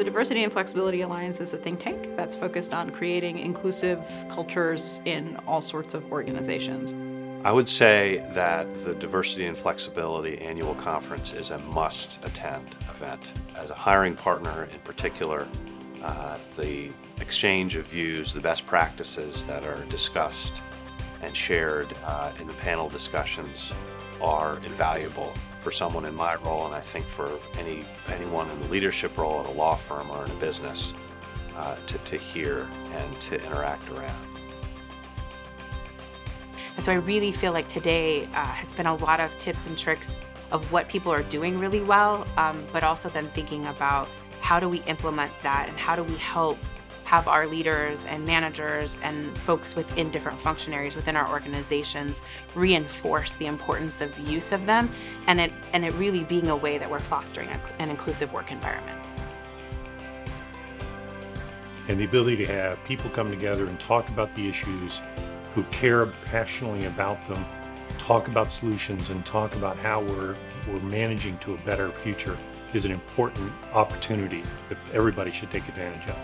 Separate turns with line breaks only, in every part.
The Diversity and Flexibility Alliance is a think tank that's focused on creating inclusive cultures in all sorts of organizations.
I would say that the Diversity and Flexibility Annual Conference is a must-attend event. As a hiring partner in particular, the exchange of views, the best practices that are discussed and shared in the panel discussions are invaluable for someone in my role, and I think for anyone in the leadership role at a law firm or in a business to hear and to interact around.
And so I really feel like today has been a lot of tips and tricks of what people are doing really well, but also then thinking about how do we implement that and how do we help have our leaders and managers and folks within different functionaries within our organizations reinforce the importance of use of them, and it really being a way that we're fostering an inclusive work environment.
And the ability to have people come together and talk about the issues, who care passionately about them, talk about solutions, and talk about how we're managing to a better future is an important opportunity that everybody should take advantage of.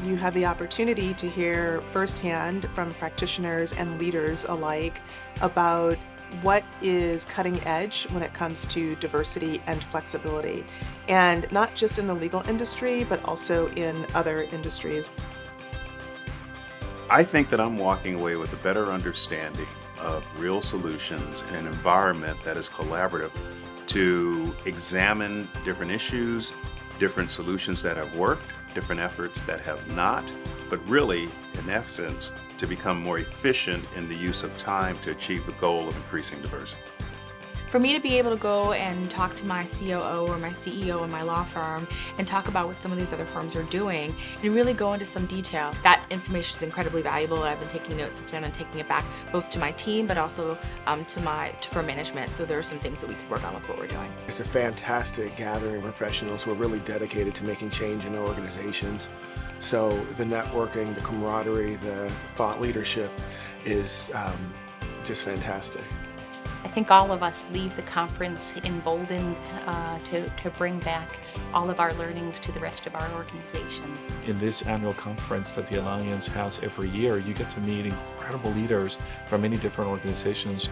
You have the opportunity to hear firsthand from practitioners and leaders alike about what is cutting edge when it comes to diversity and flexibility, and not just in the legal industry, but also in other industries.
I think that I'm walking away with a better understanding of real solutions in an environment that is collaborative to examine different issues, different solutions that have worked, different efforts that have not, but really, in essence, to become more efficient in the use of time to achieve the goal of increasing diversity.
For me to be able to go and talk to my COO or my CEO in my law firm and talk about what some of these other firms are doing and really go into some detail, that information is incredibly valuable, and I've been taking notes and plan on taking it back both to my team but also for management. So there are some things that we could work on with what we're doing.
It's a fantastic gathering of professionals who are really dedicated to making change in their organizations. So the networking, the camaraderie, the thought leadership is just fantastic.
I think all of us leave the conference emboldened to bring back all of our learnings to the rest of our organization.
In this annual conference that the Alliance has every year, you get to meet incredible leaders from many different organizations.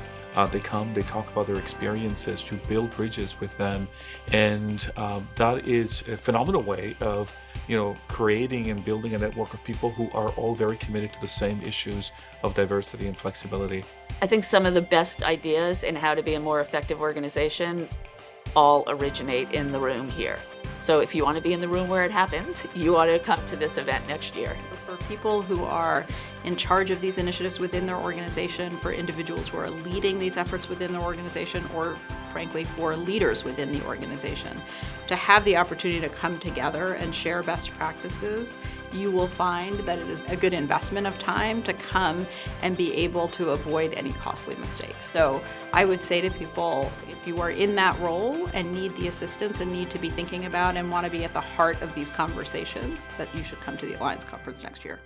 They come, they talk about their experiences, you build bridges with them, and that is a phenomenal way of creating and building a network of people who are all very committed to the same issues of diversity and flexibility.
I think some of the best ideas in how to be a more effective organization all originate in the room here. So if you want to be in the room where it happens, you ought to come to this event next year.
For people who are in charge of these initiatives within their organization, for individuals who are leading these efforts within their organization, or frankly for leaders within the organization, to have the opportunity to come together and share best practices, you will find that it is a good investment of time to come and be able to avoid any costly mistakes. So I would say to people, if you are in that role and need the assistance and need to be thinking about and want to be at the heart of these conversations, that you should come to the Alliance Conference next year.